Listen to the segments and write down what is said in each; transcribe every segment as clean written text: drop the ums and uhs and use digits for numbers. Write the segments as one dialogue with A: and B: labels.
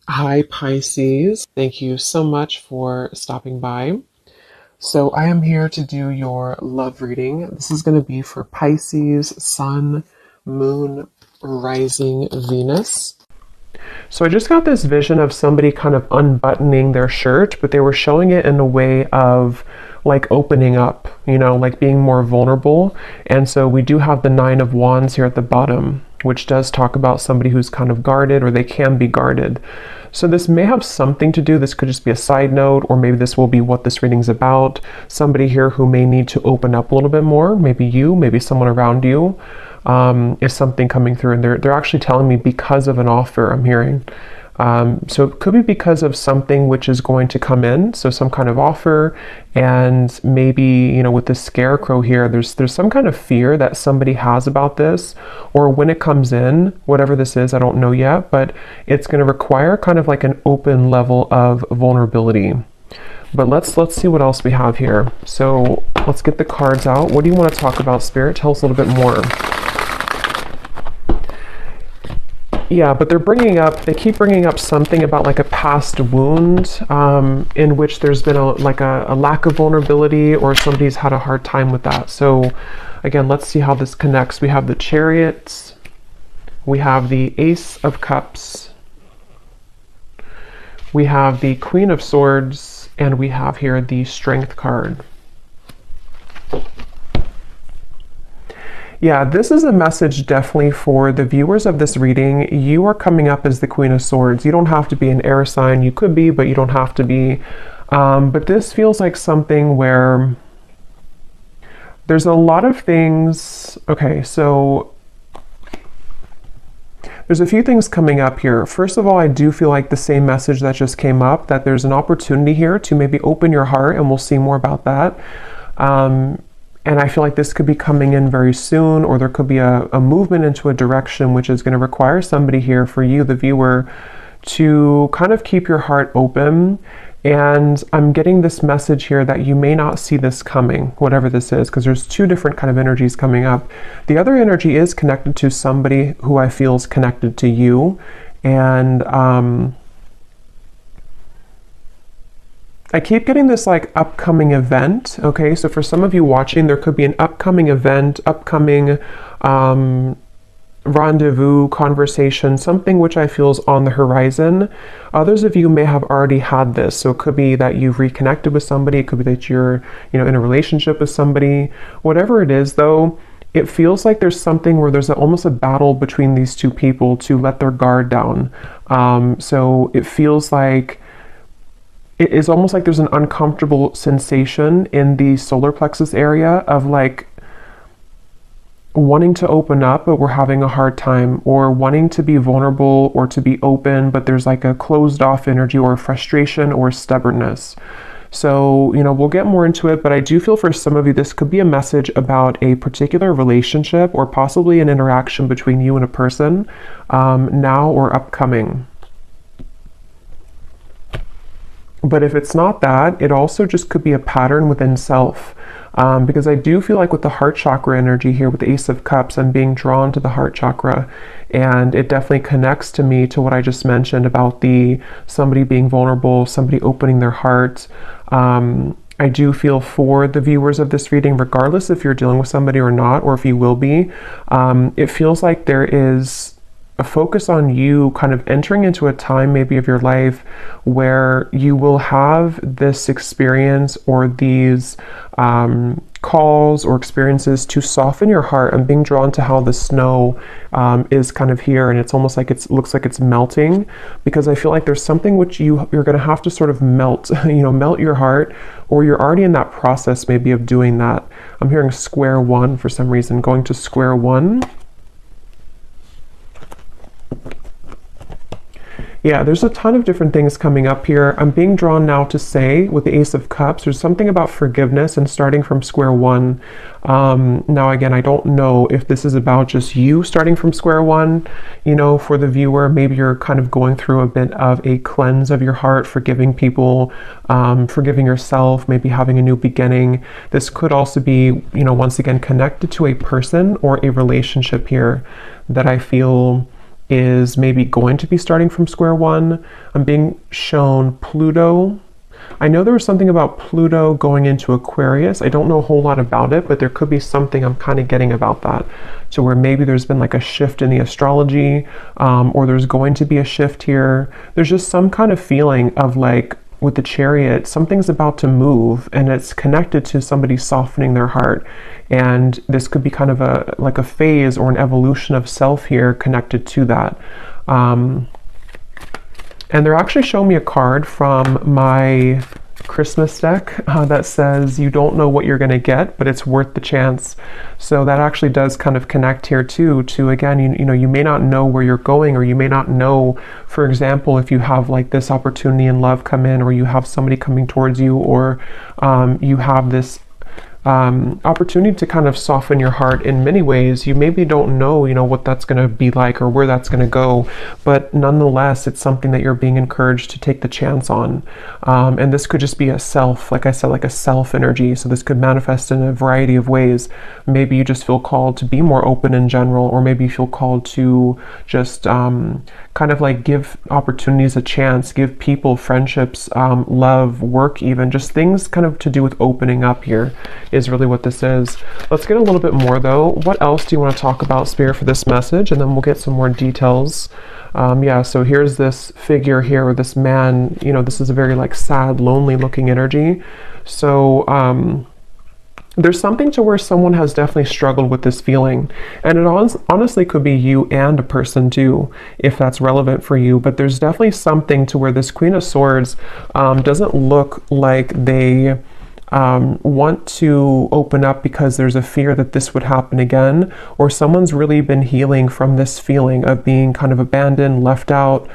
A: Hi, Pisces. Thank you so much for stopping by. So, I am here to do your love reading. This is going to be for Pisces, Sun, Moon, Rising, Venus. So, I just got this vision of somebody kind of unbuttoning their shirt, but they were showing it in a way of like opening up, like being more vulnerable. And so, we do have the Nine of Wands here at the bottom, which does talk about somebody who's kind of guarded or they can be guarded. So this may have something to do, this could just be a side note, or maybe this will be what this reading's about. Somebody here who may need to open up a little bit more, maybe you, maybe someone around you, is something coming through. And they're actually telling me because of an offer I'm hearing. So it could be because of something which is going to come in, so some kind of offer, and maybe, with the scarecrow here, there's some kind of fear that somebody has about this, or when it comes in, whatever this is, I don't know yet, but it's going to require kind of like an open level of vulnerability. But let's see what else we have here. So let's get the cards out. What do you want to talk about, Spirit? Tell us a little bit more. Yeah, but they keep bringing up something about like a past wound in which there's been a lack of vulnerability, or somebody's had a hard time with that. So again, let's see how this connects. We have the Chariot, we have the Ace of Cups, we have the Queen of Swords, and we have here the Strength card. Yeah, this is a message definitely for the viewers of this reading. You are coming up as the Queen of Swords. You don't have to be an air sign. You could be, but you don't have to be. But this feels like something where there's a lot of things. Okay, so there's a few things coming up here. First of all, I do feel like the same message that just came up, that there's an opportunity here to maybe open your heart, and we'll see more about that. And I feel like this could be coming in very soon, or there could be a movement into a direction which is going to require somebody here, for you, the viewer, to kind of keep your heart open. And I'm getting this message here that you may not see this coming, whatever this is, because there's two different kind of energies coming up. The other energy is connected to somebody who I feel is connected to you. And I keep getting this like upcoming event. Okay, so for some of you watching, there could be an upcoming event, upcoming rendezvous, conversation, something which I feel is on the horizon. Others of you may have already had this. So it could be that you've reconnected with somebody. It could be that you're, in a relationship with somebody. Whatever it is though, it feels like there's something where there's almost a battle between these two people to let their guard down. So it feels like it is almost like there's an uncomfortable sensation in the solar plexus area of like wanting to open up, but we're having a hard time, or wanting to be vulnerable or to be open, but there's like a closed off energy, or frustration or stubbornness. So, we'll get more into it, but I do feel for some of you, this could be a message about a particular relationship, or possibly an interaction between you and a person, now or upcoming. But if it's not that, it also just could be a pattern within self. Because I do feel like with the heart chakra energy here, with the Ace of Cups, I'm being drawn to the heart chakra. And it definitely connects to me to what I just mentioned about somebody being vulnerable, somebody opening their heart. I do feel for the viewers of this reading, regardless if you're dealing with somebody or not, or if you will be, it feels like there is a focus on you kind of entering into a time maybe of your life where you will have this experience, or these calls or experiences to soften your heart. I'm being drawn to how the snow is kind of here, and it's almost like it looks like it's melting, because I feel like there's something which you're going to have to sort of melt, melt your heart, or you're already in that process maybe of doing that. I'm hearing square one for some reason, going to square one. Yeah, there's a ton of different things coming up here. I'm being drawn now to say, with the Ace of Cups, there's something about forgiveness and starting from square one. Now, again, I don't know if this is about just you starting from square one, for the viewer. Maybe you're kind of going through a bit of a cleanse of your heart, forgiving people, forgiving yourself, maybe having a new beginning. This could also be, once again, connected to a person or a relationship here that I feel is maybe going to be starting from square one. I'm being shown Pluto. I know there was something about Pluto going into Aquarius. I don't know a whole lot about it, but there could be something I'm kind of getting about that. So where maybe there's been like a shift in the astrology, or there's going to be a shift here. There's just some kind of feeling of like, with the Chariot, something's about to move, and it's connected to somebody softening their heart. And this could be kind of like a phase or an evolution of self here connected to that. And they're actually showing me a card from my Christmas deck that says you don't know what you're going to get, but it's worth the chance. So that actually does kind of connect here too, to again, you know, you may not know where you're going, or you may not know, for example, if you have like this opportunity in love come in, or you have somebody coming towards you, or you have this opportunity to kind of soften your heart in many ways. You maybe don't know, you know, what that's going to be like or where that's going to go, but nonetheless, it's something that you're being encouraged to take the chance on. And this could just be a self, like I said, like a self energy. So this could manifest in a variety of ways. Maybe you just feel called to be more open in general, or maybe you feel called to just kind of like give opportunities a chance, give people friendships, love, work, even just things kind of to do with opening up here is really what this is. Let's get a little bit more though. What else do you want to talk about, Spirit, for this message? And then we'll get some more details. Yeah, so here's this figure here, or this man, you know, this is a very like sad, lonely looking energy. So there's something to where someone has definitely struggled with this feeling, and it honestly could be you and a person too, if that's relevant for you. But there's definitely something to where this Queen of Swords doesn't look like they want to open up because there's a fear that this would happen again, or someone's really been healing from this feeling of being kind of abandoned, left out.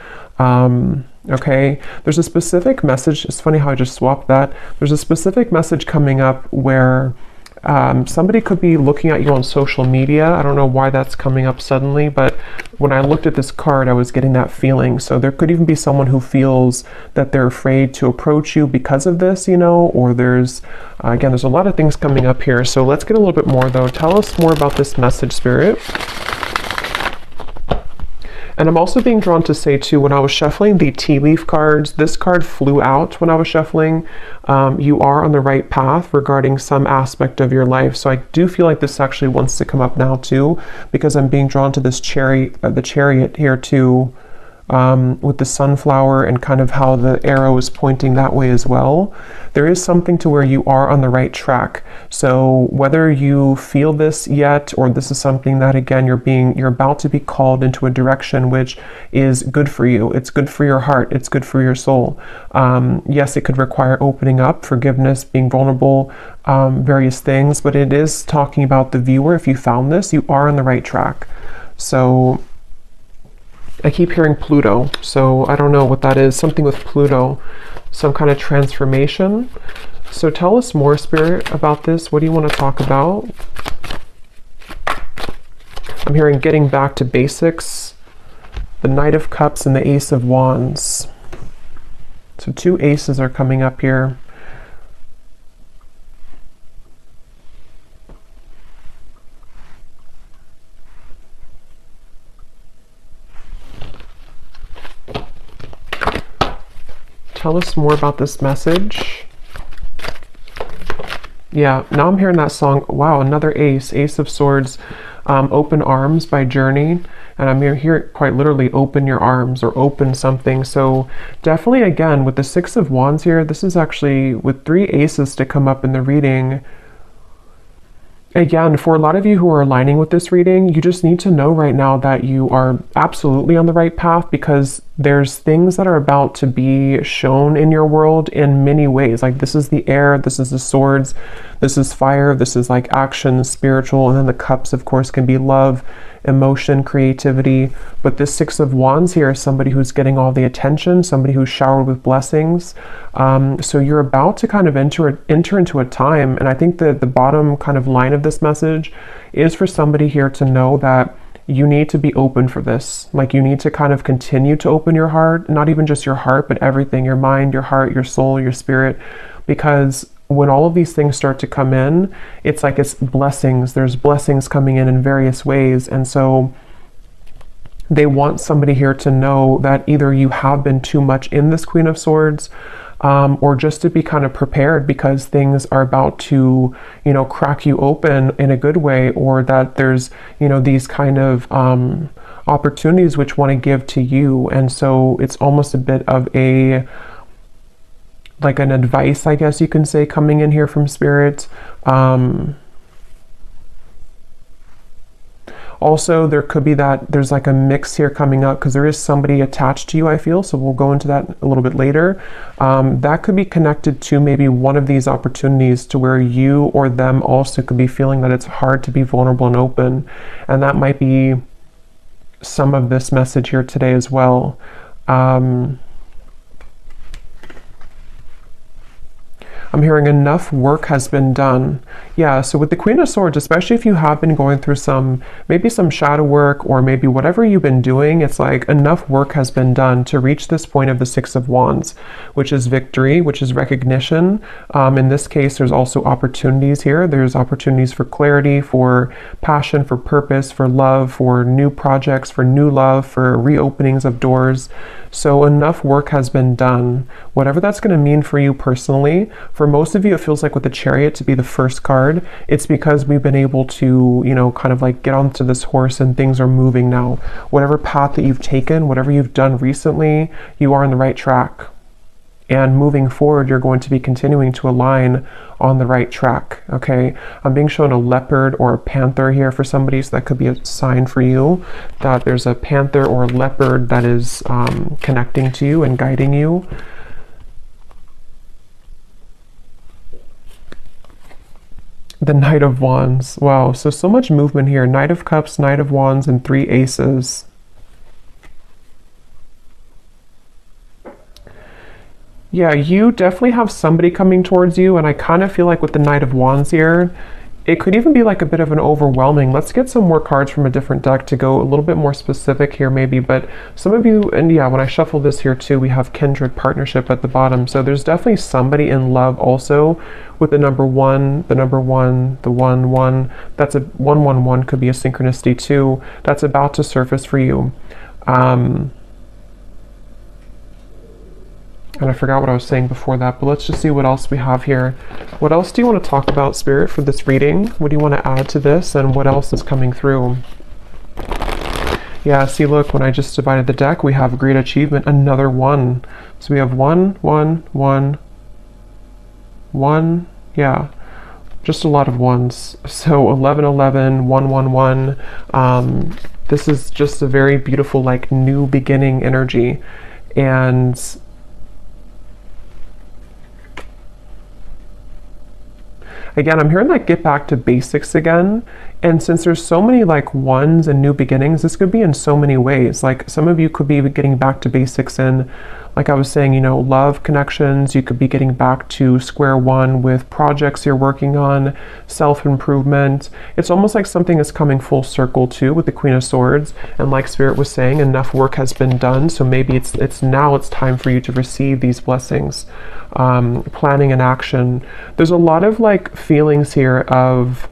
A: Okay, there's a specific message. It's funny how I just swapped that. There's a specific message coming up where somebody could be looking at you on social media. I don't know why that's coming up suddenly, but when I looked at this card, I was getting that feeling. So there could even be someone who feels that they're afraid to approach you because of this, you know, or there's, again, there's a lot of things coming up here. So let's get a little bit more though. Tell us more about this message, Spirit. And I'm also being drawn to say too, when I was shuffling the tea leaf cards, this card flew out when I was shuffling. You are on the right path regarding some aspect of your life. So I do feel like this actually wants to come up now too, because I'm being drawn to this the chariot here too, with the sunflower and kind of how the arrow is pointing that way as well. There is something to where you are on the right track. So whether you feel this yet, or this is something that again you're about to be called into a direction which is good for you. It's good for your heart. It's good for your soul. Yes, it could require opening up, forgiveness, being vulnerable, various things, but it is talking about the viewer. If you found this, you are on the right track. So I keep hearing Pluto, so I don't know what that is. Something with Pluto, some kind of transformation. So tell us more, Spirit, about this. What do you want to talk about? I'm hearing getting back to basics, the Knight of Cups and the Ace of Wands. So two aces are coming up here. Tell us more about this message. Yeah, now I'm hearing that song. Wow, another ace, Ace of Swords, Open Arms by Journey. And I'm here quite literally, open your arms or open something. So definitely, again, with the Six of Wands here, this is actually with three aces to come up in the reading. Again, for a lot of you who are aligning with this reading, you just need to know right now that you are absolutely on the right path, because there's things that are about to be shown in your world in many ways. Like this is the air, this is the swords, this is fire, this is like action, spiritual, and then the cups, of course, can be love, emotion, creativity. But this Six of Wands here is somebody who's getting all the attention, somebody who's showered with blessings. So you're about to kind of enter into a time, and I think that the bottom kind of line of this message is for somebody here to know that you need to be open for this. Like you need to kind of continue to open your heart, not even just your heart, but everything, your mind, your heart, your soul, your spirit, because when all of these things start to come in, it's like it's blessings. There's blessings coming in various ways. And so They want somebody here to know that either you have been too much in this Queen of Swords, or just to be kind of prepared because things are about to, you know, crack you open in a good way, or that there's, you know, these kind of opportunities which want to give to you. And so it's almost a bit of a, like an advice, I guess you can say, coming in here from Spirit. Also, there could be that there's like a mix here coming up because there is somebody attached to you, I feel. So we'll go into that a little bit later. That could be connected to maybe one of these opportunities to where you or them also could be feeling that it's hard to be vulnerable and open. And that might be some of this message here today as well. I'm hearing enough work has been done. Yeah, so with the Queen of Swords, especially if you have been going through maybe some shadow work, or maybe whatever you've been doing, it's like enough work has been done to reach this point of the Six of Wands, which is victory, which is recognition. In this case, there's also opportunities here. There's opportunities for clarity, for passion, for purpose, for love, for new projects, for new love, for reopenings of doors. So enough work has been done. Whatever that's going to mean for you personally. For most of you, it feels like with the Chariot to be the first card, it's because we've been able to, you know, kind of like get onto this horse and things are moving now. Whatever path that you've taken, whatever you've done recently, you are on the right track. And moving forward, you're going to be continuing to align on the right track, okay? I'm being shown a leopard or a panther here for somebody, so that could be a sign for you that there's a panther or a leopard that is connecting to you and guiding you. The Knight of Wands. Wow, so much movement here. Knight of Cups, Knight of Wands, and 3 aces. Yeah, you definitely have somebody coming towards you, and I kind of feel like with the Knight of Wands here, it could even be like a bit of an overwhelming. Let's get some more cards from a different deck to go a little bit more specific here maybe, but some of you, and yeah, when I shuffle this here too, we have kindred partnership at the bottom. So there's definitely somebody in love also with the number 1, the 1, that's a 111 could be a synchronicity too. That's about to surface for you. And I forgot what I was saying before that, but let's just see what else we have here. What else do you want to talk about, Spirit, for this reading? What do you want to add to this, and what else is coming through? Yeah, see, look, when I just divided the deck, we have great achievement, another 1. So we have 1, 1, 1, 1, yeah, just a lot of 1s. So 11, 11, 1, 1, 1. This is just a very beautiful, like, new beginning energy. And again, I'm hearing like get back to basics again. And since there's so many like 1s and new beginnings, this could be in so many ways. Like some of you could be getting back to basics in, like I was saying, you know, love connections. You could be getting back to square one with projects you're working on, self-improvement. It's almost like something is coming full circle too with the Queen of Swords. And like Spirit was saying, enough work has been done. So maybe it's now it's time for you to receive these blessings. Planning and action. There's a lot of like feelings here of,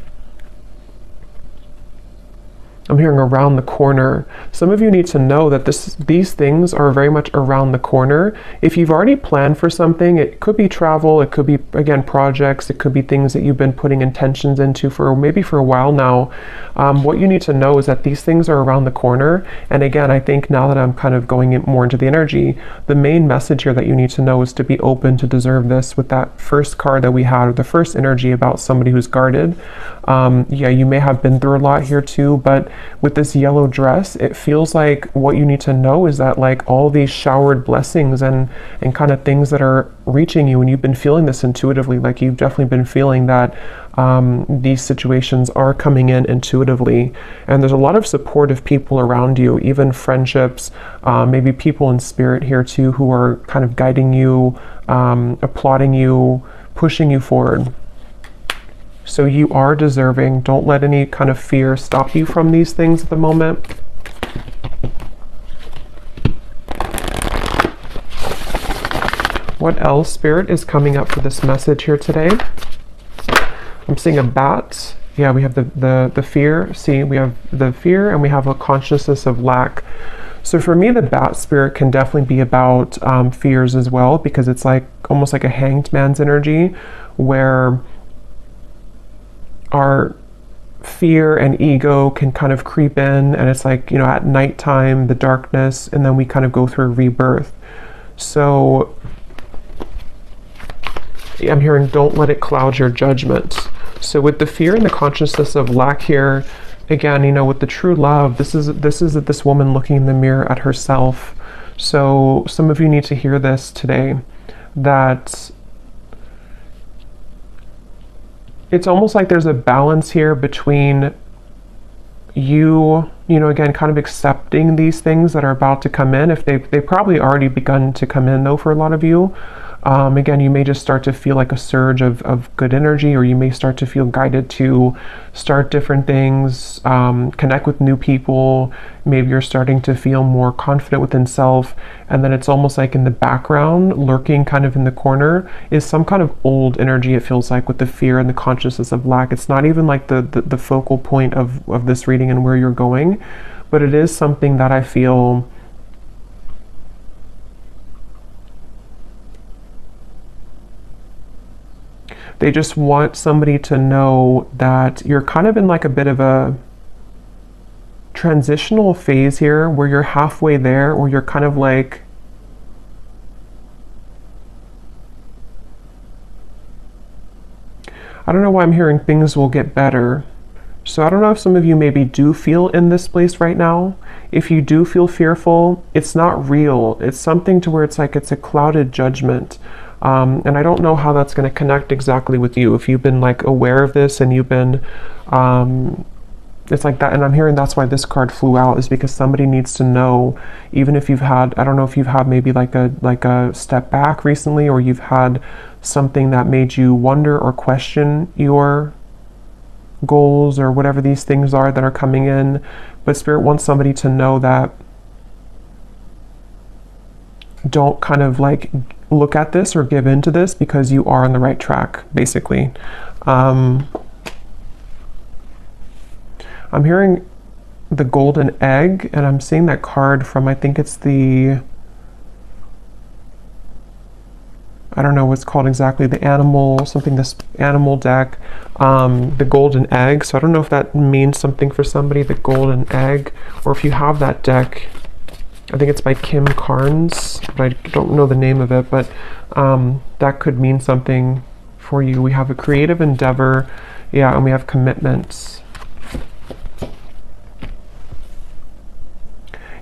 A: I'm hearing around the corner. Some of you need to know that these things are very much around the corner. If you've already planned for something, it could be travel, it could be, again, projects, it could be things that you've been putting intentions into for maybe for a while now. What you need to know is that these things are around the corner. And again, I think now that I'm kind of going more into the energy, the main message here that you need to know is to be open to deserve this with that first card that we had, or the first energy about somebody who's guarded. Yeah, you may have been through a lot here too, but with this yellow dress, it feels like what you need to know is that like all these showered blessings and kind of things that are reaching you, and you've been feeling this intuitively, like you've definitely been feeling that these situations are coming in intuitively, and there's a lot of supportive people around you, even friendships, maybe people in spirit here too who are kind of guiding you, applauding you, pushing you forward. So you are deserving. Don't let any kind of fear stop you from these things at the moment. What else, Spirit, is coming up for this message here today? I'm seeing a bat Yeah, we have the fear. See, we have the fear and we have a consciousness of lack. So for me, the bat spirit can definitely be about fears as well, because it's like almost like a hanged man's energy, where our fear and ego can kind of creep in, and it's like, you know, at nighttime, the darkness, and then we kind of go through a rebirth. So I'm hearing, don't let it cloud your judgment. So with the fear and the consciousness of lack here, again, you know, with the true love, this is this woman looking in the mirror at herself. So some of you need to hear this today, that it's almost like there's a balance here between you know, again, kind of accepting these things that are about to come in. If they've probably already begun to come in though for a lot of you. Again, you may just start to feel like a surge of good energy, or you may start to feel guided to start different things, connect with new people. Maybe you're starting to feel more confident within self, and then it's almost like in the background, lurking kind of in the corner, is some kind of old energy, it feels like, with the fear and the consciousness of lack. It's not even like the focal point of this reading and where you're going, but it is something that I feel they just want somebody to know that you're kind of in like a bit of a transitional phase here, where you're halfway there, or you're kind of like, I don't know why I'm hearing things will get better. So I don't know if some of you maybe do feel in this place right now. If you do feel fearful, it's not real. It's something to where it's like it's a clouded judgment. And I don't know how that's going to connect exactly with you. If you've been like aware of this and you've been, it's like that. And I'm hearing that's why this card flew out, is because somebody needs to know, even if you've had, I don't know if you've had maybe like a step back recently, or you've had something that made you wonder or question your goals or whatever these things are that are coming in. But Spirit wants somebody to know that don't kind of like look at this or give into this, because you are on the right track, basically. I'm hearing the golden egg, and I'm seeing that card from, I think it's the, I don't know what's called exactly, the animal, something, this animal deck, the golden egg. So I don't know if that means something for somebody, the golden egg, or if you have that deck. I think it's by Kim Carnes, but I don't know the name of it, but that could mean something for you. We have a creative endeavor, yeah, and we have commitments.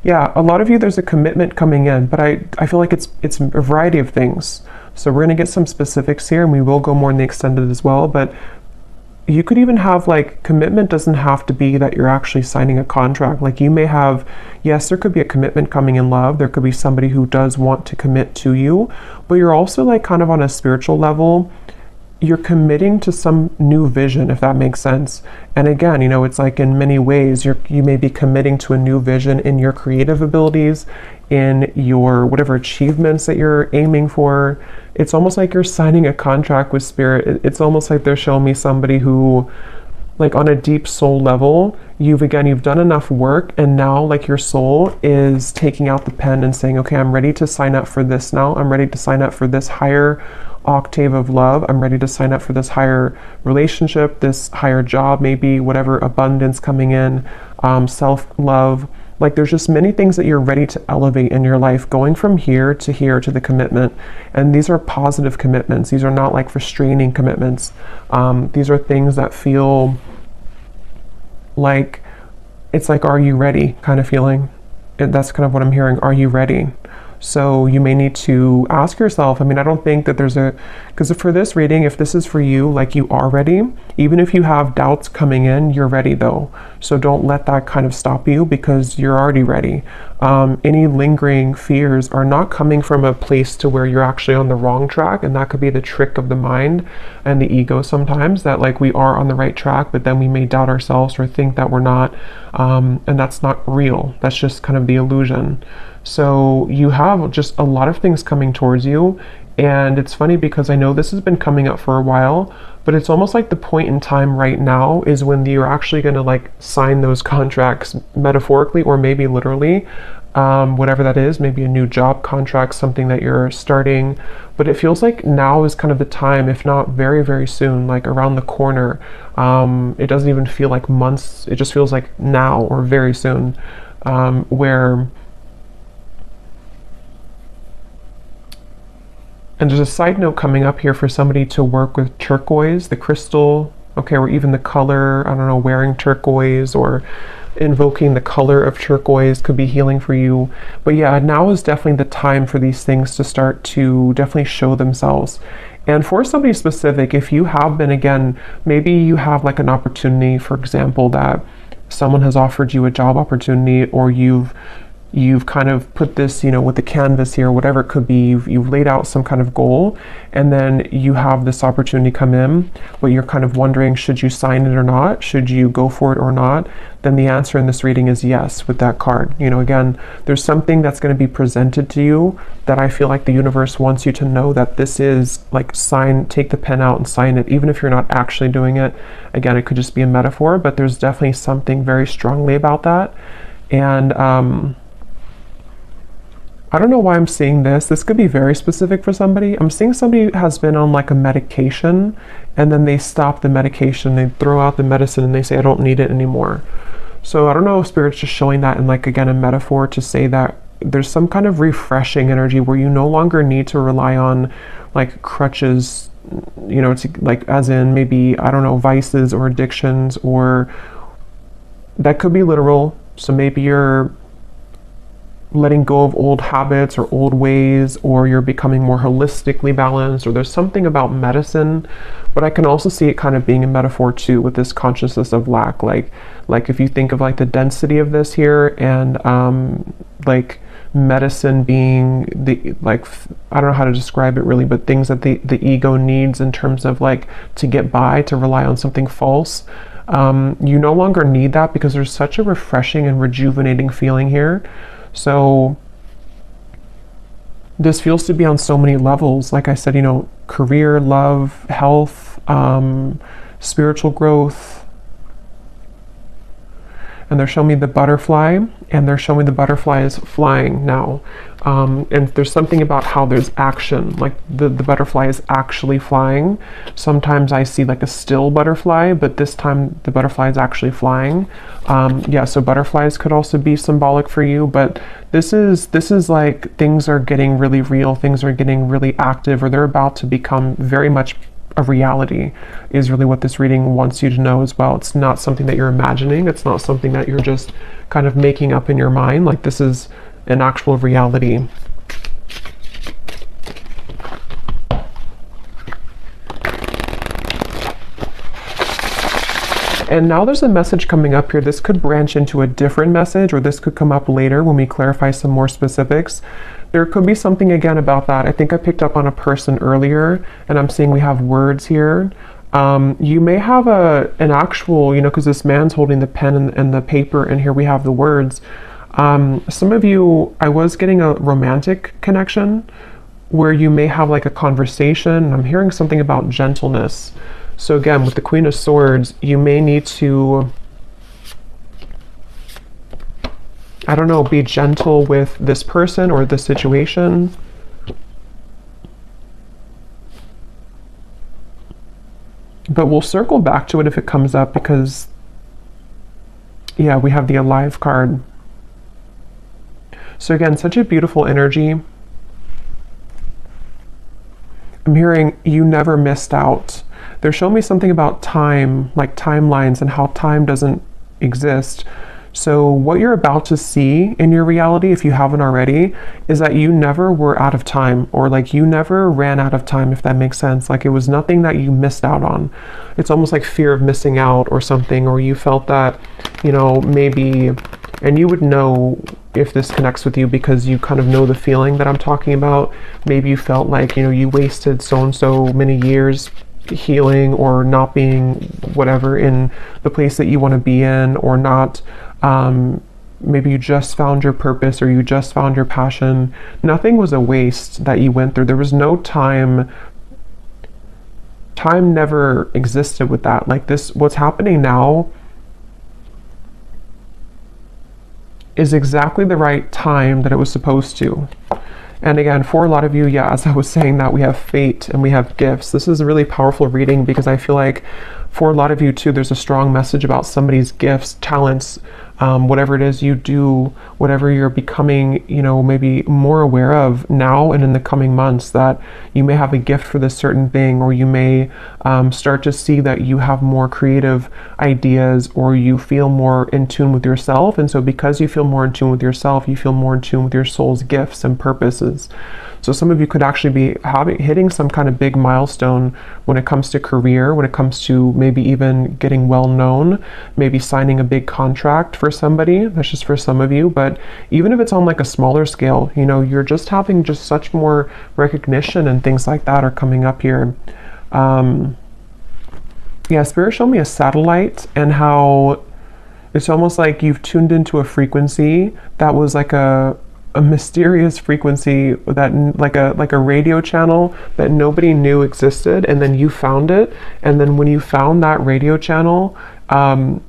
A: Yeah, a lot of you, there's a commitment coming in, but I feel like it's a variety of things. So we're going to get some specifics here, and we will go more in the extended as well, but you could even have, like, commitment doesn't have to be that you're actually signing a contract. Like, you may have, yes, there could be a commitment coming in love. There could be somebody who does want to commit to you, but you're also like kind of on a spiritual level, you're committing to some new vision, if that makes sense. And again, you know, it's like in many ways, you may be committing to a new vision in your creative abilities, in your whatever achievements that you're aiming for. It's almost like you're signing a contract with Spirit. It's almost like they're showing me somebody who, like, on a deep soul level, you've done enough work, and now, like, your soul is taking out the pen and saying, okay, I'm ready to sign up for this now. I'm ready to sign up for this higher octave of love. I'm ready to sign up for this higher relationship, this higher job, maybe whatever abundance coming in, self-love. Like, there's just many things that you're ready to elevate in your life, going from here to the commitment. And these are positive commitments. These are not like restraining commitments. These are things that feel like, it's like, are you ready kind of feeling. And that's kind of what I'm hearing. Are you ready? So you may need to ask yourself, I mean, I don't think that there's because for this reading, if this is for you, like, you are ready. Even if you have doubts coming in, you're ready though. So don't let that kind of stop you, because you're already ready. Any lingering fears are not coming from a place to where you're actually on the wrong track. And that could be the trick of the mind and the ego sometimes, that like we are on the right track, but then we may doubt ourselves or think that we're not. And that's not real. That's just kind of the illusion. So you have just a lot of things coming towards you. And it's funny because I know this has been coming up for a while, but it's almost like the point in time right now is when you're actually going to like sign those contracts metaphorically or maybe literally, whatever that is, maybe a new job contract, something that you're starting. But it feels like now is kind of the time, if not very, very soon, like around the corner. It doesn't even feel like months, it just feels like now or very soon, where. And there's a side note coming up here for somebody to work with turquoise, the crystal, okay, or even the color, I don't know, wearing turquoise or invoking the color of turquoise could be healing for you. But yeah, now is definitely the time for these things to start to definitely show themselves. And for somebody specific, if you have been, again, maybe you have like an opportunity, for example, that someone has offered you a job opportunity, or you've kind of put this, you know, with the canvas here, whatever it could be, you've laid out some kind of goal, and then you have this opportunity come in, but you're kind of wondering, should you sign it or not? Should you go for it or not? Then the answer in this reading is yes with that card. You know, again, there's something that's going to be presented to you that I feel like the universe wants you to know that this is like take the pen out and sign it, even if you're not actually doing it. Again, it could just be a metaphor, but there's definitely something very strongly about that. And, I don't know why I'm seeing this. This could be very specific for somebody. I'm seeing somebody who has been on like a medication and then they stop the medication, they throw out the medicine and they say, I don't need it anymore. So I don't know if Spirit's just showing that in like, again, a metaphor to say that there's some kind of refreshing energy where you no longer need to rely on like crutches, you know, to like, as in maybe, I don't know, vices or addictions, or that could be literal. So maybe you're letting go of old habits or old ways, or you're becoming more holistically balanced, or there's something about medicine. But I can also see it kind of being a metaphor too with this consciousness of lack, like if you think of like the density of this here, and like medicine being the, like, I don't know how to describe it really, but things that the ego needs in terms of like to get by, to rely on something false. You no longer need that because there's such a refreshing and rejuvenating feeling here. So this feels to be on so many levels. Like I said, you know, career, love, health, spiritual growth. And they're showing me the butterfly, and they're showing me the butterfly is flying now. And there's something about how there's action, like the butterfly is actually flying. Sometimes I see like a still butterfly, but this time the butterfly is actually flying. Yeah, so butterflies could also be symbolic for you, but this is like things are getting really real, things are getting really active, or they're about to become very much a reality, is really what this reading wants you to know as well. It's not something that you're imagining. It's not something that you're just kind of making up in your mind. Like, this is an actual reality. And now there's a message coming up here. This could branch into a different message, or this could come up later when we clarify some more specifics. There could be something again about that. I think I picked up on a person earlier, and I'm seeing we have words here. You may have an actual, you know, because this man's holding the pen and the paper, and here we have the words. Some of you, I was getting a romantic connection where you may have like a conversation. I'm hearing something about gentleness. So again, with the Queen of Swords, you may need to, I don't know, be gentle with this person or this situation. But we'll circle back to it if it comes up, because, yeah, we have the Alive card. So again, such a beautiful energy. I'm hearing you never missed out. They're showing me something about time, like timelines, and how time doesn't exist. So what you're about to see in your reality, if you haven't already, is that you never were out of time, or like you never ran out of time, if that makes sense. Like, it was nothing that you missed out on. It's almost like fear of missing out or something, or you felt that, you know, maybe, and you would know if this connects with you because you kind of know the feeling that I'm talking about. Maybe you felt like, you know, you wasted so many years healing, or not being whatever in the place that you want to be in, or not maybe you just found your purpose or you just found your passion. Nothing was a waste that you went through. There was no time. Time never existed with that. Like this, what's happening now is exactly the right time that it was supposed to. And again, for a lot of you, yeah, as I was saying, that we have fate and we have gifts. This is a really powerful reading because I feel like for a lot of you too, there's a strong message about somebody's gifts, talents, whatever it is you do, whatever you're becoming, you know, maybe more aware of now and in the coming months, that you may have a gift for this certain thing, or you may start to see that you have more creative ideas, or you feel more in tune with yourself. And so because you feel more in tune with yourself, you feel more in tune with your soul's gifts and purposes. So some of you could actually be hitting some kind of big milestone when it comes to career, when it comes to maybe even getting well known, maybe signing a big contract for somebody. That's just for some of you. But even if it's on like a smaller scale, you know, you're just having just such more recognition and things like that are coming up here. Yeah, Spirit showed me a satellite and how it's almost like you've tuned into a frequency that was like a mysterious frequency, that like a radio channel that nobody knew existed, and then you found it. And then when you found that radio channel,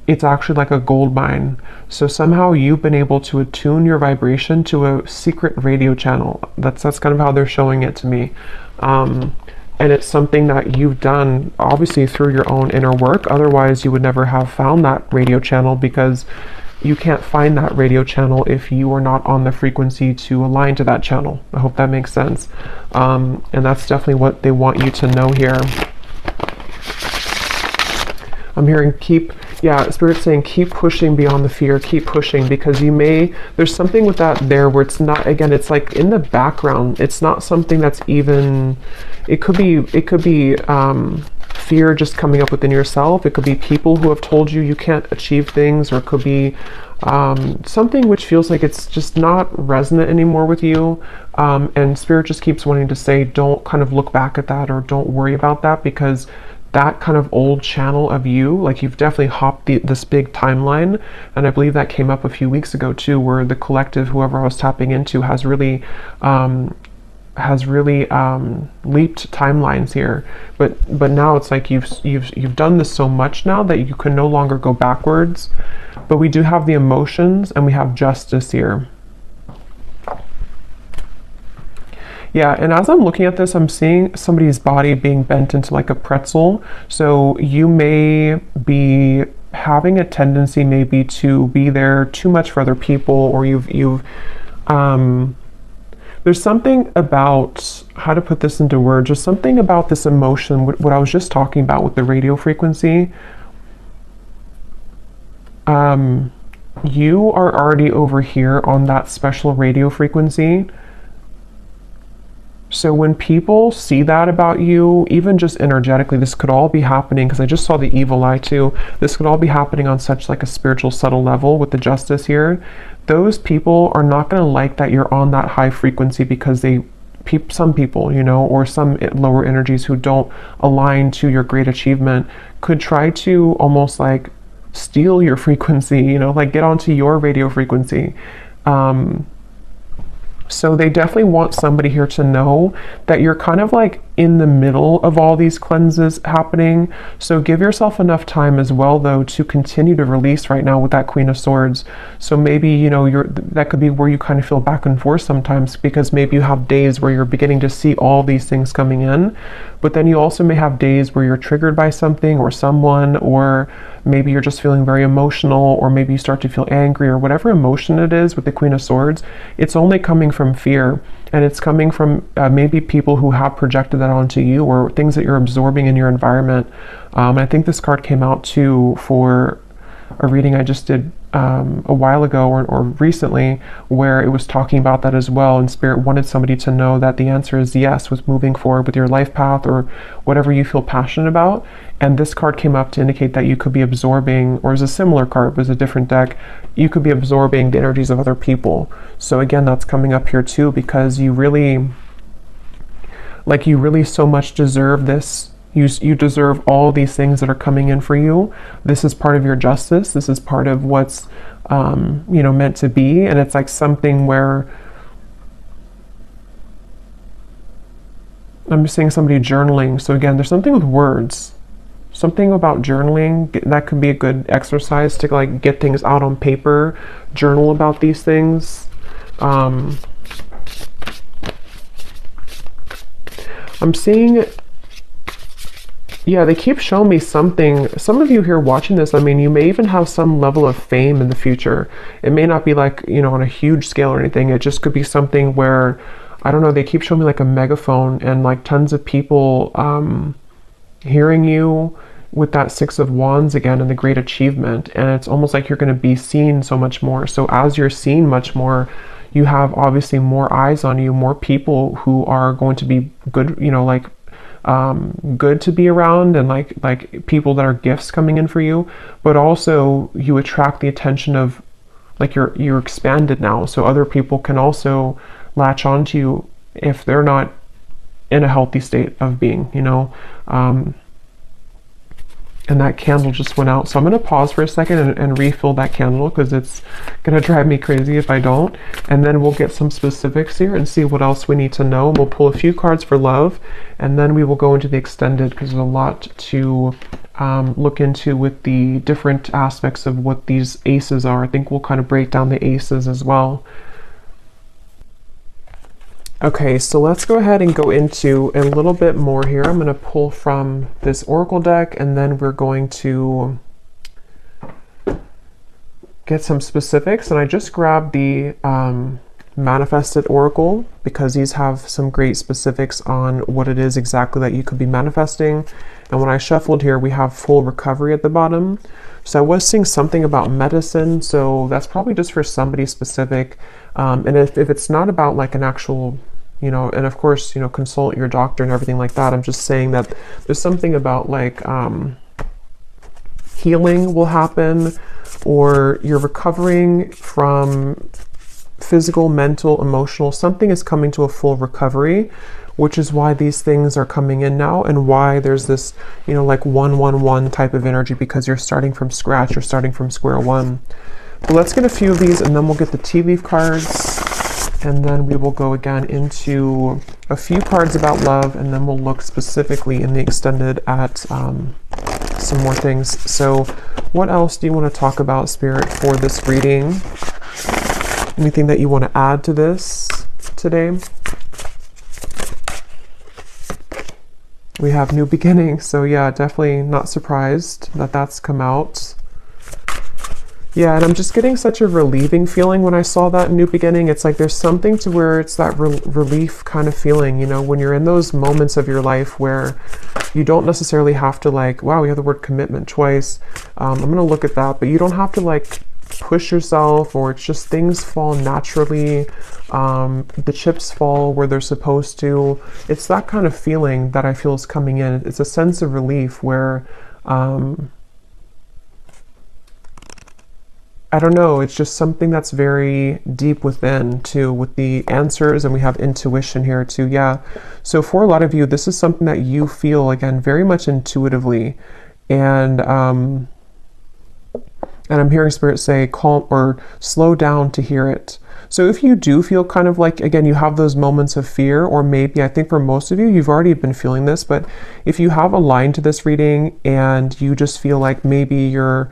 A: it's actually like a gold mine. So somehow you've been able to attune your vibration to a secret radio channel. That's kind of how they're showing it to me. And it's something that you've done obviously through your own inner work. Otherwise you would never have found that radio channel, because you can't find that radio channel if you are not on the frequency to align to that channel. I hope that makes sense. And that's definitely what they want you to know here. I'm hearing Spirit's saying keep pushing beyond the fear, keep pushing, because there's something with that there where it's not, again, it's like in the background. It's not something that's even, it could be fear just coming up within yourself. It could be people who have told you you can't achieve things, or it could be something which feels like it's just not resonant anymore with you. And Spirit just keeps wanting to say, don't kind of look back at that, or don't worry about that, because that kind of old channel of you, like you've definitely hopped this big timeline. And I believe that came up a few weeks ago too, where the collective, whoever I was tapping into, has really leaped timelines here. But now it's like you've done this so much now that you can no longer go backwards. But we do have the emotions and we have justice here. Yeah, and as I'm looking at this, I'm seeing somebody's body being bent into like a pretzel. So you may be having a tendency maybe to be there too much for other people, or there's something about, how to put this into words, there's something about this emotion, what I was just talking about with the radio frequency. You are already over here on that special radio frequency. So when people see that about you, even just energetically, this could all be happening, because I just saw the evil eye too. This could all be happening on such like a spiritual subtle level with the justice here. Those people are not going to like that you're on that high frequency, because some people, you know, or some lower energies who don't align to your great achievement could try to almost like steal your frequency, you know, like get onto your radio frequency. So they definitely want somebody here to know that you're kind of like in the middle of all these cleanses happening. So give yourself enough time as well, though, to continue to release right now with that Queen of Swords. So maybe, you know, that could be where you kind of feel back and forth sometimes, because maybe you have days where you're beginning to see all these things coming in, but then you also may have days where you're triggered by something or someone, or maybe you're just feeling very emotional, or maybe you start to feel angry, or whatever emotion it is with the Queen of Swords. It's only coming from fear, and it's coming from maybe people who have projected that onto you, or things that you're absorbing in your environment. I think this card came out too for a reading I just did a while ago or recently, where it was talking about that as well, and Spirit wanted somebody to know that the answer is yes with moving forward with your life path or whatever you feel passionate about. And this card came up to indicate that you could be absorbing, or is a similar card, it was a different deck, you could be absorbing the energies of other people. So again, that's coming up here too, because you really so much deserve this, You deserve all these things that are coming in for you. This is part of your justice. This is part of what's, you know, meant to be. And it's like something where I'm seeing somebody journaling. So again, there's something with words, something about journaling that could be a good exercise to like get things out on paper, journal about these things. I'm seeing, yeah, they keep showing me something. Some of you here watching this, I mean, you may even have some level of fame in the future. It may not be like, you know, on a huge scale or anything. It just could be something where, I don't know, they keep showing me like a megaphone and like tons of people hearing you with that Six of Wands again and the great achievement. And it's almost like you're going to be seen so much more. So as you're seen much more, you have obviously more eyes on you, more people who are going to be good, you know, like good to be around, and like people that are gifts coming in for you. But also you attract the attention of, like, you're expanded now, so other people can also latch onto you if they're not in a healthy state of being, you know. And that candle just went out, so I'm going to pause for a second and refill that candle, because it's going to drive me crazy if I don't. And then we'll get some specifics here and see what else we need to know. We'll pull a few cards for love, and then we will go into the extended, because there's a lot to look into with the different aspects of what these aces are. I think we'll kind of break down the aces as well. Okay, so let's go ahead and go into a little bit more here. I'm going to pull from this oracle deck, and then we're going to get some specifics. And I just grabbed the manifested oracle, because these have some great specifics on what it is exactly that you could be manifesting. And when I shuffled here, we have full recovery at the bottom. So I was seeing something about medicine, so that's probably just for somebody specific. And if it's not about like an actual, you know, and of course, you know, consult your doctor and everything like that. I'm just saying that there's something about like healing will happen, or you're recovering from physical, mental, emotional, something is coming to a full recovery, which is why these things are coming in now, and why there's this, you know, like 111 type of energy, because you're starting from scratch, you're starting from square one. So let's get a few of these, and then we'll get the tea leaf cards, and then we will go again into a few cards about love, and then we'll look specifically in the extended at some more things. So what else do you want to talk about, Spirit, for this reading? Anything that you want to add to this today? We have new beginnings, so yeah, definitely not surprised that that's come out. Yeah, and I'm just getting such a relieving feeling when I saw that new beginning. It's like there's something to where it's that relief kind of feeling, you know, when you're in those moments of your life where you don't necessarily have to, like, wow, we have the word commitment twice. I'm going to look at that, but you don't have to like push yourself, or it's just things fall naturally. The chips fall where they're supposed to. It's that kind of feeling that I feel is coming in. It's a sense of relief where, I don't know, it's just something that's very deep within too, with the answers, and we have intuition here too. Yeah. So for a lot of you, this is something that you feel, again, very much intuitively. And I'm hearing Spirit say calm or slow down to hear it. So if you do feel kind of like, again, you have those moments of fear, or maybe, I think for most of you, you've already been feeling this, but if you have a line to this reading and you just feel like maybe you're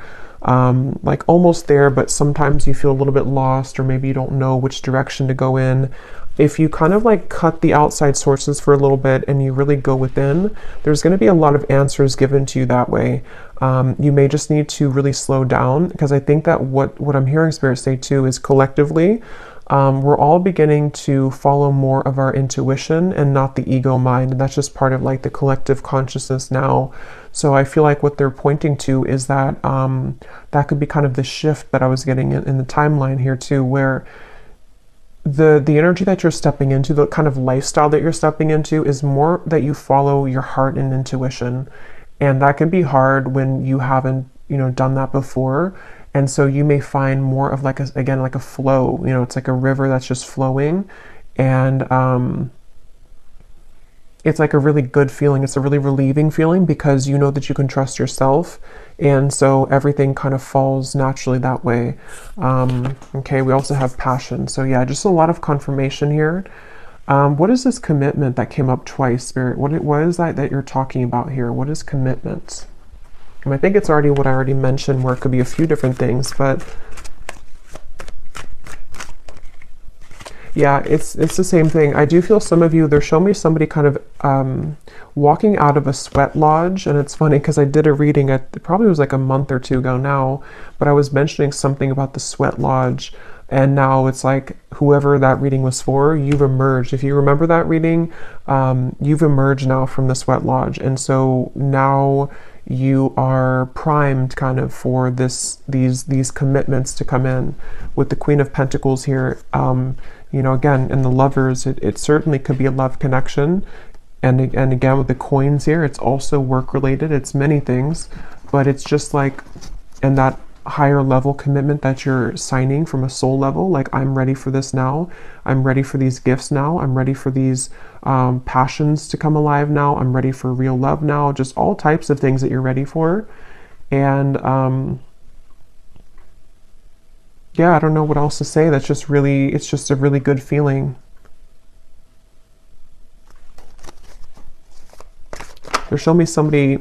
A: like almost there, but sometimes you feel a little bit lost, or maybe you don't know which direction to go in. If you kind of like cut the outside sources for a little bit and you really go within, there's going to be a lot of answers given to you that way. You may just need to really slow down, because I think that what I'm hearing Spirit say too is collectively, we're all beginning to follow more of our intuition and not the ego mind. And that's just part of like the collective consciousness now. So I feel like what they're pointing to is that that could be kind of the shift that I was getting in the timeline here too, where the energy that you're stepping into, the kind of lifestyle that you're stepping into, is more that you follow your heart and intuition. And that can be hard when you haven't, you know, done that before. And so you may find more of like again, like a flow, you know, it's like a river that's just flowing. And it's like a really good feeling. It's a really relieving feeling because you know that you can trust yourself. And so everything kind of falls naturally that way. Okay, we also have passion. So yeah, just a lot of confirmation here. What is this commitment that came up twice, Spirit? What is that you're talking about here? What is commitment? And I think it's already what I already mentioned, where it could be a few different things, but yeah, it's the same thing. I do feel some of you, they're showing me somebody kind of walking out of a sweat lodge. And it's funny because I did a reading, it probably was like a month or two ago now, but I was mentioning something about the sweat lodge. And now it's like whoever that reading was for, you've emerged. If you remember that reading, you've emerged now from the sweat lodge. And so now you are primed kind of for these commitments to come in. With the Queen of Pentacles here, you know, again, in the lovers, it certainly could be a love connection. And again, with the coins here, it's also work related. It's many things, but it's just like, in that higher level commitment that you're signing from a soul level, like, I'm ready for this now. I'm ready for these gifts now. I'm ready for these passions to come alive now. I'm ready for real love now. Just all types of things that you're ready for. And yeah, I don't know what else to say. That's just really, it's just a really good feeling. They're showing me somebody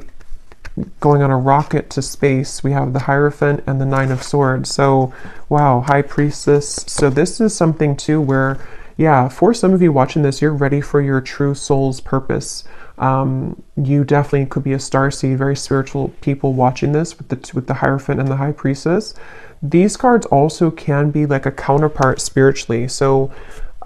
A: going on a rocket to space. We have the Hierophant and the Nine of Swords. So, wow, High Priestess. So this is something too where, yeah, for some of you watching this, you're ready for your true soul's purpose. You definitely could be a starseed, very spiritual people watching this with the Hierophant and the High Priestess. These cards also can be like a counterpart spiritually. So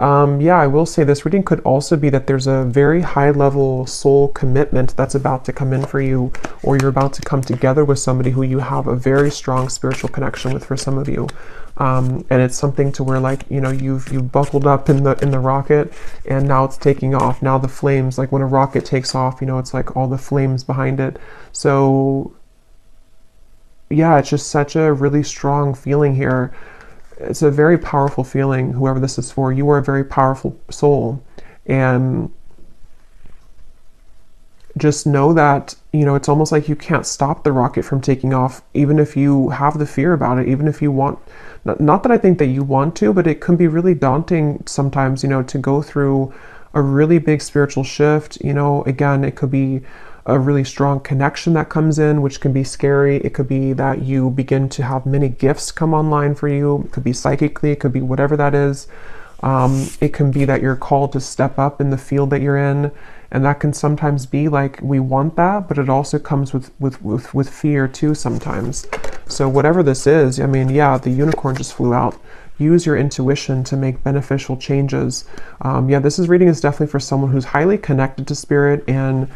A: yeah, I will say this reading could also be that there's a very high level soul commitment that's about to come in for you, or you're about to come together with somebody who you have a very strong spiritual connection with for some of you. And it's something to where, like, you know, you've buckled up in the rocket, and now it's taking off. Now the flames, like when a rocket takes off, you know, it's like all the flames behind it. So yeah, it's just such a really strong feeling here. It's a very powerful feeling, whoever this is for. You are a very powerful soul. And just know that, you know, it's almost like you can't stop the rocket from taking off, even if you have the fear about it, even if you want, not that I think that you want to, but it can be really daunting sometimes, you know, to go through a really big spiritual shift. You know, again, it could be a really strong connection that comes in, which can be scary. It could be that you begin to have many gifts come online for you. It could be psychically, it could be whatever that is. It can be that you're called to step up in the field that you're in. And that can sometimes be like, we want that, but it also comes with fear too sometimes. So whatever this is, I mean, yeah, the unicorn just flew out. Use your intuition to make beneficial changes. Yeah, this reading is definitely for someone who's highly connected to spirit and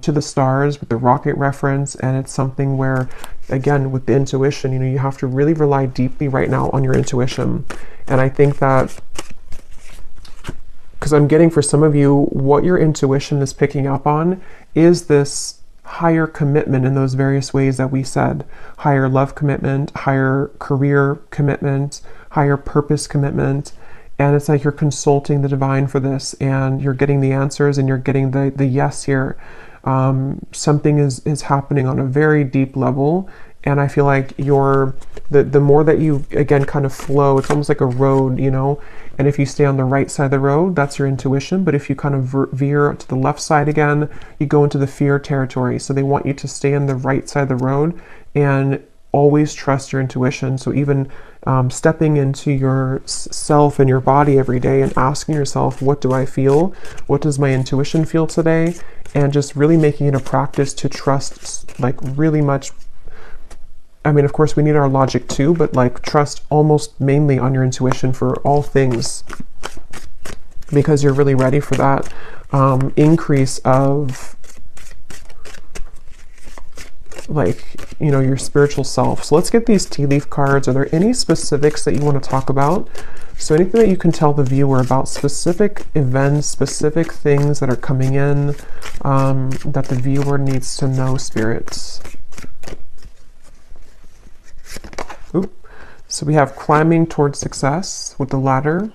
A: to the stars with the rocket reference. And it's something where, again, with the intuition, you know, you have to really rely deeply right now on your intuition. And I think that, because I'm getting for some of you, what your intuition is picking up on is this higher commitment in those various ways that we said. Higher love commitment, higher career commitment, higher purpose commitment. And it's like you're consulting the divine for this, and you're getting the answers, and you're getting the yes here. Something is happening on a very deep level. And I feel like the more that you, again, kind of flow, it's almost like a road, you know, and if you stay on the right side of the road, that's your intuition. But if you kind of veer to the left side again, you go into the fear territory. So they want you to stay on the right side of the road and always trust your intuition. So even stepping into your self and your body every day and asking yourself, what do I feel? What does my intuition feel today? And just really making it a practice to trust, like, really much. I mean, of course, we need our logic too, but like, trust almost mainly on your intuition for all things, because you're really ready for that increase of, like, you know, your spiritual self. So let's get these tea leaf cards. Are there any specifics that you want to talk about? So anything that you can tell the viewer about specific events, specific things that are coming in that the viewer needs to know, spirits. Ooh. So we have climbing towards success with the ladder.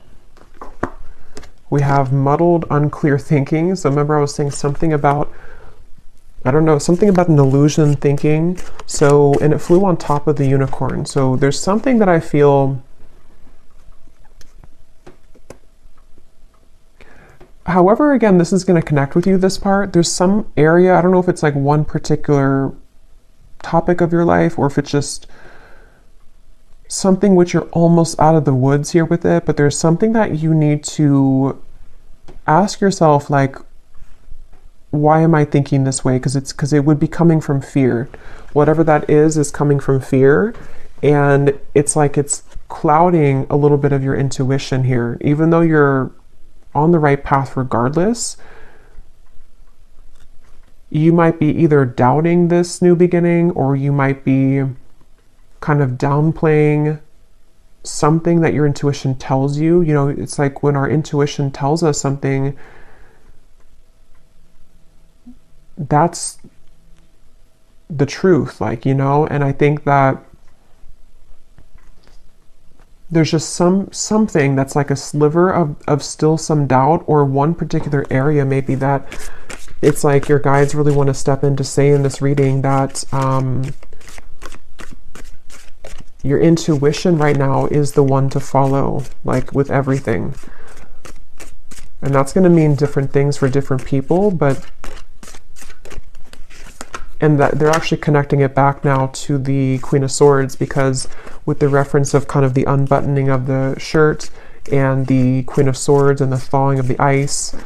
A: We have muddled, unclear thinking. So remember I was saying something about, I don't know, something about an illusion thinking. So, and it flew on top of the unicorn. So there's something that I feel, however, again, this is going to connect with you, this part. There's some area, I don't know if it's like one particular topic of your life or if it's just something which you're almost out of the woods here with it, but there's something that you need to ask yourself, like, why am I thinking this way? Because it would be coming from fear. Whatever that is coming from fear. And it's like it's clouding a little bit of your intuition here. Even though you're on the right path regardless, you might be either doubting this new beginning, or you might be kind of downplaying something that your intuition tells you. You know, it's like when our intuition tells us something, that's the truth, like, you know. And I think that there's just something that's like a sliver of still some doubt, or one particular area maybe that it's like your guides really want to step in to say in this reading that your intuition right now is the one to follow, like with everything. And that's going to mean different things for different people, but, and that they're actually connecting it back now to the Queen of Swords, because with the reference of kind of the unbuttoning of the shirt and the Queen of Swords and the thawing of the ice,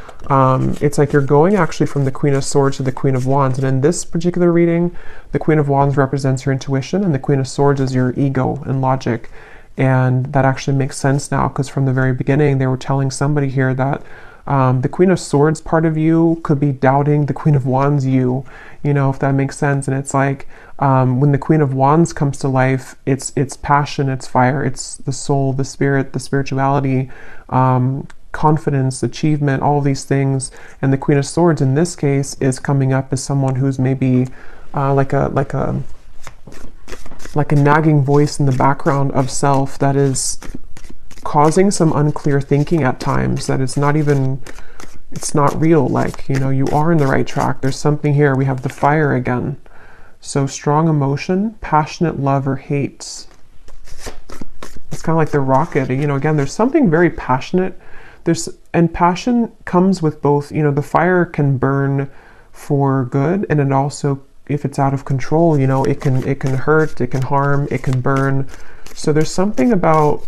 A: it's like you're going actually from the Queen of Swords to the Queen of Wands. And in this particular reading, the Queen of Wands represents your intuition and the Queen of Swords is your ego and logic. And that actually makes sense now, because from the very beginning they were telling somebody here that the Queen of Swords part of you could be doubting the Queen of Wands you know, if that makes sense. And it's like when the Queen of Wands comes to life, it's passion, it's fire, it's the soul, the spirit, the spirituality, confidence, achievement, all of these things. And the Queen of Swords in this case is coming up as someone who's maybe like a nagging voice in the background of self that is causing some unclear thinking at times, that it's not even, it's not real. Like, you know, you are in the right track. There's something here. We have the fire again. So strong emotion, passionate love or hate. It's kind of like the rocket, you know, again, there's something very passionate. And passion comes with both, you know, the fire can burn for good, and it also, if it's out of control, you know, it can hurt, it can harm, it can burn. So there's something about,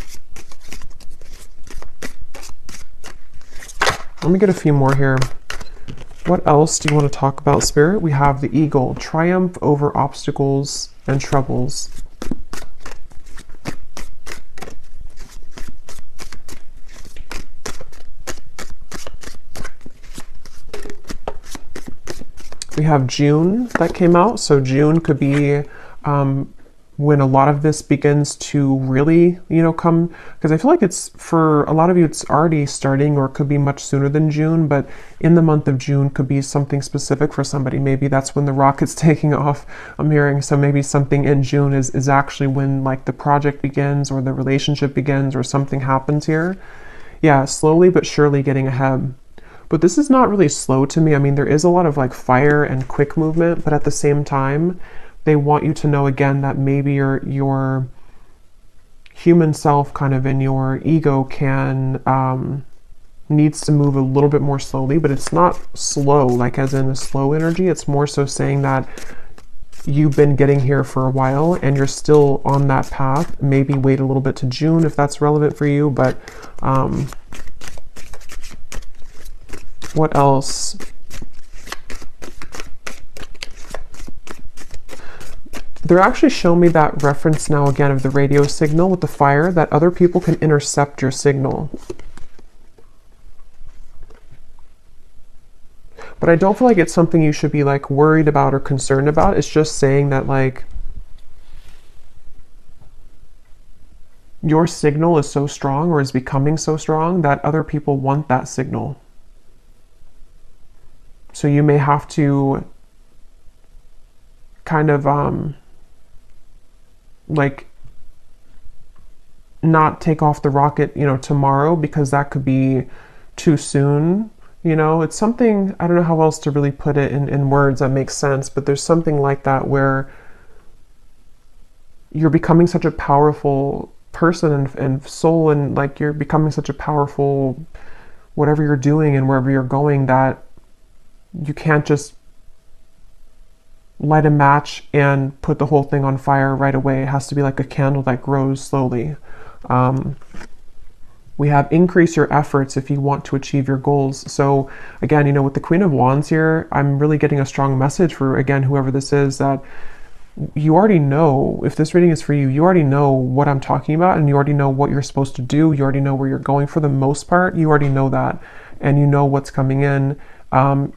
A: let me get a few more here. What else do you want to talk about, Spirit? We have the eagle, triumph over obstacles and troubles. We have June that came out. So June could be when a lot of this begins to really, you know, come, because I feel like it's, for a lot of you, it's already starting, or it could be much sooner than June, but in the month of June could be something specific for somebody. Maybe that's when the rocket's taking off, I'm hearing. So maybe something in June is actually when like the project begins, or the relationship begins, or something happens here. Yeah, slowly but surely getting ahead. But this is not really slow to me. I mean, there is a lot of like fire and quick movement, but at the same time, they want you to know again that maybe your human self kind of in your ego can needs to move a little bit more slowly, but it's not slow, like as in a slow energy. It's more so saying that you've been getting here for a while and you're still on that path. Maybe wait a little bit to June if that's relevant for you, but what else? They're actually showing me that reference now again of the radio signal with the fire, that other people can intercept your signal. But I don't feel like it's something you should be like worried about or concerned about. It's just saying that like your signal is so strong, or is becoming so strong, that other people want that signal. So you may have to kind of like not take off the rocket, you know, tomorrow, because that could be too soon. You know, it's something, I don't know how else to really put it in words that makes sense, but there's something like that where you're becoming such a powerful person and soul, and like you're becoming such a powerful whatever you're doing and wherever you're going, that you can't just light a match and put the whole thing on fire right away. It has to be like a candle that grows slowly. We have increase your efforts if you want to achieve your goals. So again, you know, with the Queen of Wands here, I'm really getting a strong message for, again, whoever this is, that you already know, if this reading is for you, you already know what I'm talking about, and you already know what you're supposed to do. You already know where you're going for the most part. You already know that, and you know what's coming in.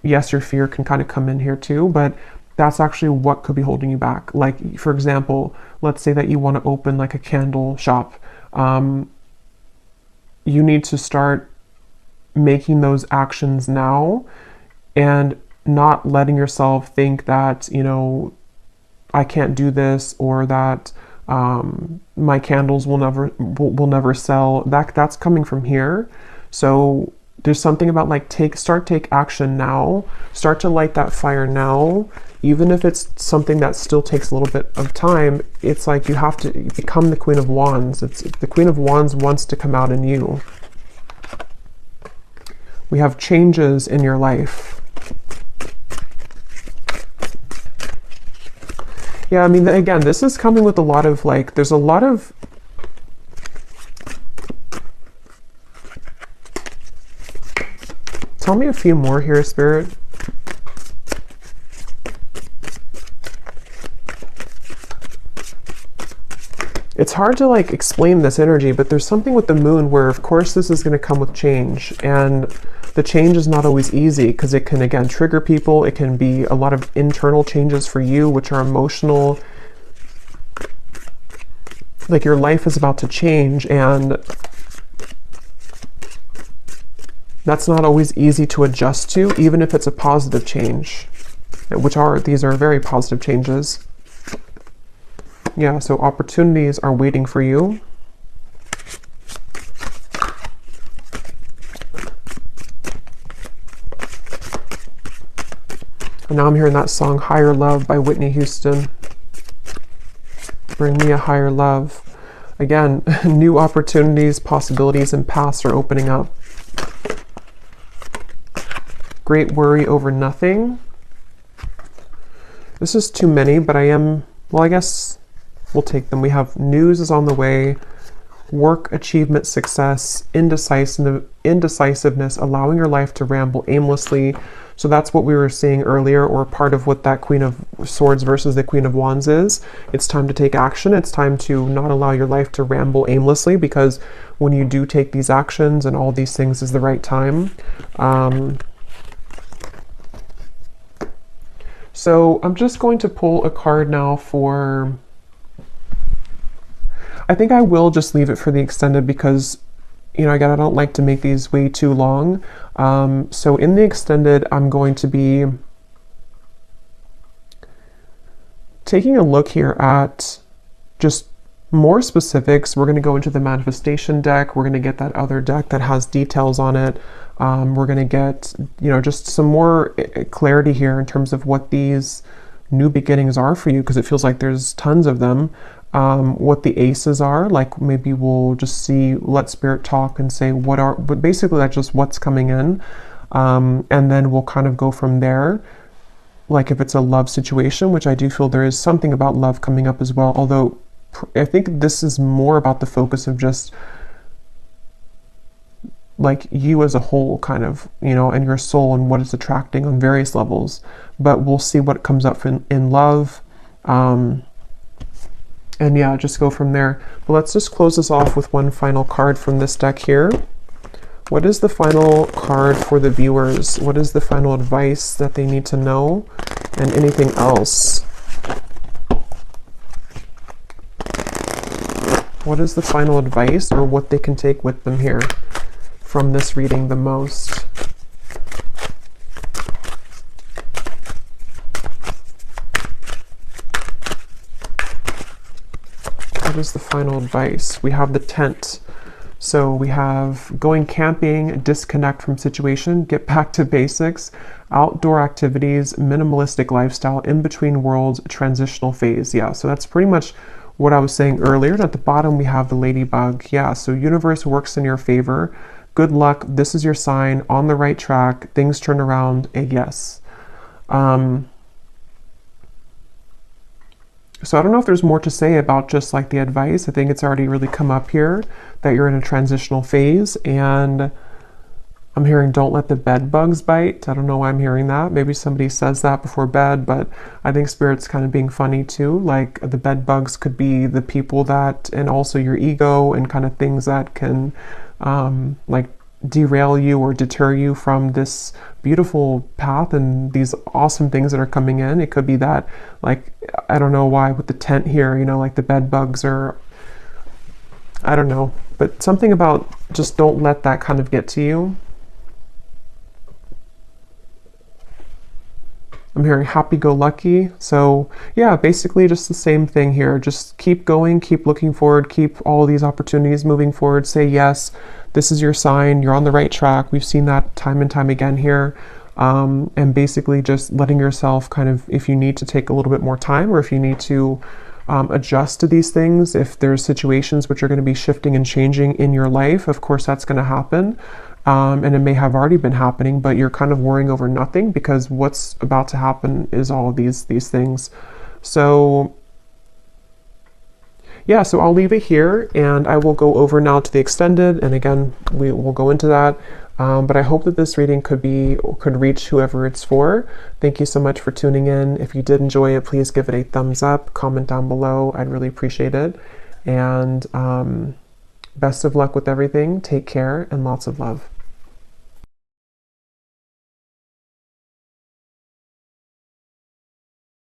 A: Yes, your fear can kind of come in here too, but that's actually what could be holding you back. Like, for example, let's say that you want to open like a candle shop. You need to start making those actions now and not letting yourself think that, you know, I can't do this, or that my candles will never sell. That's coming from here. So there's something about like take action now. Start to light that fire now, even if it's something that still takes a little bit of time. It's like you have to become the Queen of Wands. It's the Queen of Wands wants to come out in you. We have changes in your life. Yeah, I mean, again, this is coming with a lot of like, there's a lot of, tell me a few more here, Spirit. It's hard to like explain this energy, but there's something with the moon where, of course, this is going to come with change, and the change is not always easy because it can, again, trigger people. It can be a lot of internal changes for you, which are emotional. Like your life is about to change, and that's not always easy to adjust to, even if it's a positive change, these are very positive changes. Yeah, so opportunities are waiting for you. And now I'm hearing that song, Higher Love by Whitney Houston. Bring me a higher love. Again, new opportunities, possibilities, and paths are opening up. Great worry over nothing. This is too many, but well, I guess we'll take them. We have news is on the way, work, achievement, success, indecisiveness, allowing your life to ramble aimlessly. So that's what we were seeing earlier, or part of what that Queen of Swords versus the Queen of Wands is. It's time to take action. It's time to not allow your life to ramble aimlessly, because when you do take these actions and all these things is the right time. So I'm just going to pull a card now for, I think I will just leave it for the extended because, you know, again, I don't like to make these way too long. So in the extended, I'm going to be taking a look here at just more specifics. We're going to go into the manifestation deck. We're going to get that other deck that has details on it. We're going to get, you know, just some more clarity here in terms of what these new beginnings are for you, because it feels like there's tons of them. What the aces are, like maybe we'll just see, let Spirit talk and say but basically that's just what's coming in. And then we'll kind of go from there. Like if it's a love situation, which I do feel there is something about love coming up as well. Although I think this is more about the focus of just like you as a whole, kind of, you know, and your soul and what it's attracting on various levels. But we'll see what comes up in love. And yeah, just go from there. But let's just close this off with one final card from this deck here. What is the final card for the viewers? What is the final advice that they need to know? And anything else? What is the final advice, or what they can take with them here from this reading the most? What is the final advice? We have the tent. So we have going camping, disconnect from situation, get back to basics, outdoor activities, minimalistic lifestyle, in between worlds, transitional phase. Yeah, so that's pretty much what I was saying earlier. And at the bottom, we have the ladybug. Yeah, so universe works in your favor. Good luck. This is your sign, on the right track. Things turn around. A yes. So I don't know if there's more to say about just like the advice. I think it's already really come up here that you're in a transitional phase, and I'm hearing don't let the bed bugs bite. I don't know why I'm hearing that. Maybe somebody says that before bed, but I think Spirit's kind of being funny too. Like the bed bugs could be the people that, and also your ego and kind of things that can like derail you or deter you from this beautiful path and these awesome things that are coming in. It could be that, like, I don't know why with the tent here, you know, like the bed bugs, or I don't know, but something about just don't let that kind of get to you. I'm hearing happy-go-lucky. So yeah, basically just the same thing here. Just keep going, keep looking forward, keep all these opportunities moving forward. Say yes, this is your sign. You're on the right track. We've seen that time and time again here. And basically just letting yourself kind of, if you need to take a little bit more time, or if you need to adjust to these things, if there's situations which are going to be shifting and changing in your life, of course that's going to happen. And it may have already been happening, but you're kind of worrying over nothing because what's about to happen is all of these things. So yeah, so I'll leave it here and I will go over now to the extended, and again we will go into that. But I hope that this reading could reach whoever it's for. Thank you so much for tuning in. If you did enjoy it, please give it a thumbs up, comment down below. I'd really appreciate it. And best of luck with everything. Take care and lots of love.